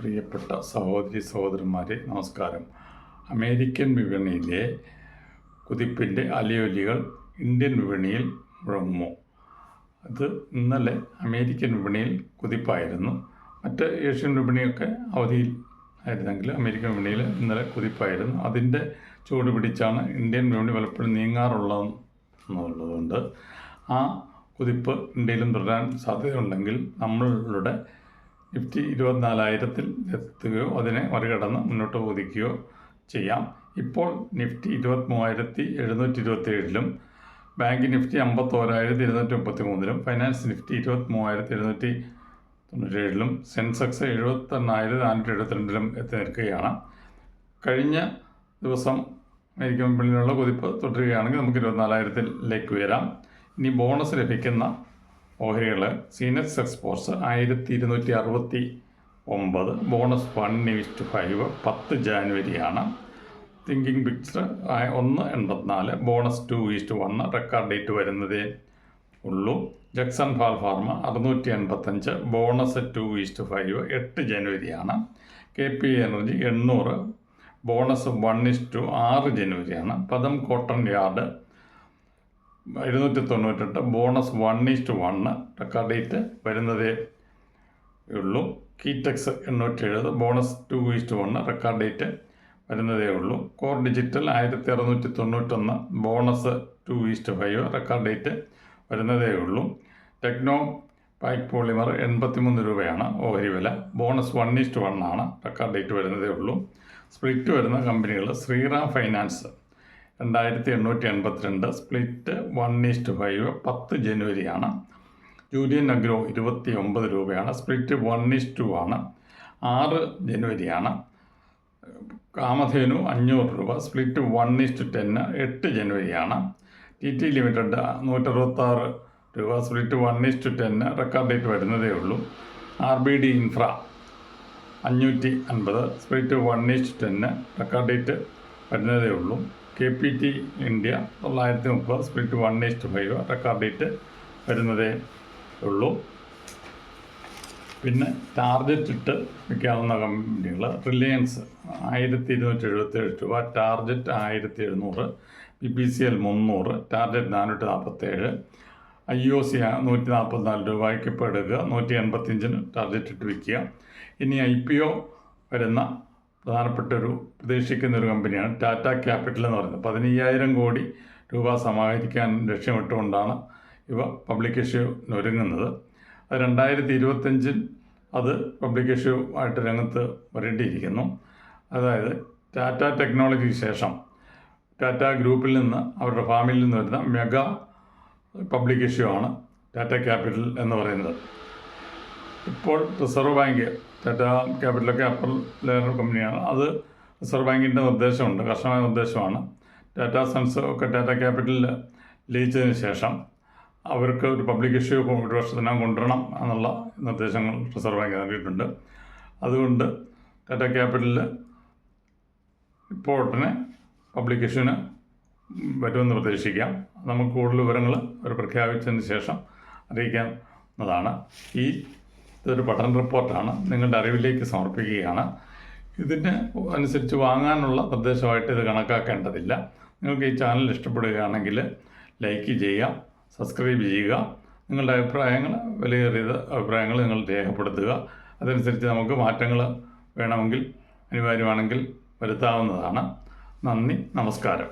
പ്രിയപ്പെട്ട സഹോദരി സഹോദരന്മാരെ നമസ്കാരം. അമേരിക്കൻ വിപണിയിലെ കുതിപ്പിൻ്റെ അലയൊലികൾ ഇന്ത്യൻ വിപണിയിൽ മുഴങ്ങുമോ? അത് ഇന്നലെ അമേരിക്കൻ വിപണിയിൽ കുതിപ്പായിരുന്നു. മറ്റ് ഏഷ്യൻ വിപണിയൊക്കെ അവധിയിൽ ആയിരുന്നെങ്കിൽ അമേരിക്കൻ വിപണിയിൽ ഇന്നലെ കുതിപ്പായിരുന്നു. അതിൻ്റെ ചൂട് പിടിച്ചാണ് ഇന്ത്യൻ വിപണി പലപ്പോഴും നീങ്ങാറുള്ളതെന്നുള്ളതുകൊണ്ട് ആ കുതിപ്പ് ഇന്ത്യയിലും തുടരാൻ സാധ്യതയുണ്ടെങ്കിൽ നമ്മളുടെ നിഫ്റ്റി 24,000-ൽ എത്തുകയോ അതിനെ മറികടന്ന് മുന്നോട്ട് കുതിക്കുകയോ ചെയ്യാം. ഇപ്പോൾ നിഫ്റ്റി 23,727-ലും ബാങ്ക് നിഫ്റ്റി 51,233-ലും ഫൈനാൻസ് നിഫ്റ്റി 23,797-ലും സെൻസെക്സ് 71,472-ലും എത്തി നിൽക്കുകയാണ്. കഴിഞ്ഞ ദിവസം അമേരിക്കൻ വിപണിയിലുള്ള കുതിപ്പ് തുടരുകയാണെങ്കിൽ നമുക്ക് 24,000-ലേക്ക് ഉയരാം. ഇനി ബോണസ് ലഭിക്കുന്ന ഓഹരികൾ സീനക്സ് എക്സ്പോർട്സ് 1,269, ബോണസ് 1:5, 10 ജാനുവരിയാണ്. Thinking picture 1.84, bonus 2:1, record date വരുന്നതേ ഉള്ളൂ. ജക്സൺ ഫാർമ 685, ബോണസ് 2:5, 8 ജനുവരിയാണ്. KP എനർജി 800, ബോണസ് 1:6, ജനുവരിയാണ്. Padam cotton yard 298, bonus 1:1, record date വരുന്നതേ ഉള്ളൂ. കീറ്റെക്സ് 870, ബോണസ് 2:1, റെക്കോർഡ് ഡേറ്റ് വരുന്നതേ ഉള്ളൂ. Core digital 1,691, bonus 2:5, record date വരുന്നതേ ഉള്ളൂ. ടെക്നോ പാക്ക് പോളിമർ 83 രൂപയാണ് ഓഹരി വില, ബോണസ് 1:1 ആണ്, റെക്കോർഡ് ഡേറ്റ് വരുന്നതേ ഉള്ളൂ. സ്പ്ലിറ്റ് വരുന്ന കമ്പനികൾ ശ്രീറാം ഫൈനാൻസ് 2,882, സ്പ്ലിറ്റ് 1:5, 10 ജനുവരിയാണ്. ജൂലിയൻ അഗ്രോ 29 രൂപയാണ്, സ്പ്ലിറ്റ് 1:2 ആണ്, 6 ജനുവരിയാണ്. കാമധേനു 500 രൂപ, സ്പ്ലിറ്റ് 1:10, 8 ജനുവരിയാണ്. TT ലിമിറ്റഡ് 166 രൂപ, സ്പ്ലിറ്റ് 1:10, റെക്കോർഡ് ഡേറ്റ് വരുന്നതേ ഉള്ളൂ. RBD infra 550, split 1:10, record date വരുന്നതേ ഉള്ളൂ. KPT India 930, split 1:5, record date വരുന്നതേ ഉള്ളൂ. പിന്നെ ടാർജറ്റ് ഇട്ട് വയ്ക്കാവുന്ന കമ്പനികൾ റിലയൻസ് 1,277 രൂപ, ടാർജറ്റ് 1,700, BPCL 300, ടാർജറ്റ് 447, IOC 144 രൂപയ്ക്ക് ഇപ്പോൾ എടുക്കുക, 185-ന് ടാർജറ്റ് ഇട്ട് വയ്ക്കുക. ഇനി IPO വരുന്ന പ്രധാനപ്പെട്ടൊരു പ്രതീക്ഷിക്കുന്നൊരു കമ്പനിയാണ് ടാറ്റ ക്യാപിറ്റൽ എന്ന് പറയുന്നത്. 15,000 കോടി രൂപ സമാഹരിക്കാൻ ലക്ഷ്യമിട്ടുകൊണ്ടാണ് ഇവ പബ്ലിക് ഇഷ്യൂവിന് ഒരുങ്ങുന്നത്. അത് 2025-ൽ അത് പബ്ലിക് ഇഷ്യൂ ആയിട്ട് രംഗത്ത് വരേണ്ടിയിരിക്കുന്നു. അതായത് ടാറ്റ ടെക്നോളജിക്ക് ശേഷം ടാറ്റ ഗ്രൂപ്പിൽ നിന്ന് അവരുടെ ഫാമിൽ നിന്ന് വരുന്ന മെഗാ പബ്ലിക് ഇഷ്യൂ ആണ് ടാറ്റ ക്യാപിറ്റൽ എന്ന് പറയുന്നത്. ഇപ്പോൾ റിസർവ് ബാങ്ക് ടാറ്റ ക്യാപിറ്റലൊക്കെ അപ്പർ ലെയർ കമ്പനിയാണ്. അത് റിസർവ് ബാങ്കിൻ്റെ നിർദ്ദേശമുണ്ട്, കർശനമായ നിർദ്ദേശമാണ്. ടാറ്റ സൺസ് ഒക്കെ ടാറ്റ ക്യാപിറ്റലിൽ ലയിച്ചതിന് ശേഷം അവർക്ക് ഒരു പബ്ലിക് ഇഷ്യൂ 1 വർഷത്തിനകം കൊണ്ടുവരണം എന്നുള്ള നിർദ്ദേശങ്ങൾ റിസർവ് ബാങ്ക് നൽകിയിട്ടുണ്ട്. അതുകൊണ്ട് ടാറ്റ ക്യാപിറ്റലിൽ ഇപ്പോൾ ഉടനെ പബ്ലിക് ഇഷ്യൂവിന് വരുമെന്ന് പ്രതീക്ഷിക്കാം. നമുക്ക് കൂടുതൽ വിവരങ്ങൾ അവർ പ്രഖ്യാപിച്ചതിന് ശേഷം അറിയിക്കാവുന്നതാണ്. ഇതൊരു പഠന റിപ്പോർട്ടാണ്, നിങ്ങളുടെ അറിവിലേക്ക് സമർപ്പിക്കുകയാണ്. ഇതിന് അനുസരിച്ച് വാങ്ങാനുള്ള നിർദ്ദേശമായിട്ട് ഇത് കണക്കാക്കേണ്ടതില്ല. നിങ്ങൾക്ക് ഈ ചാനൽ ഇഷ്ടപ്പെടുകയാണെങ്കിൽ ലൈക്ക് ചെയ്യുക, സബ്സ്ക്രൈബ് ചെയ്യുക. നിങ്ങളുടെ അഭിപ്രായങ്ങൾ, വിലയേറിയ അഭിപ്രായങ്ങൾ നിങ്ങൾ രേഖപ്പെടുത്തുക. അതനുസരിച്ച് നമുക്ക് മാറ്റങ്ങൾ വേണമെങ്കിൽ, അനിവാര്യമാണെങ്കിൽ വരുത്താവുന്നതാണ്. നന്ദി, നമസ്കാരം.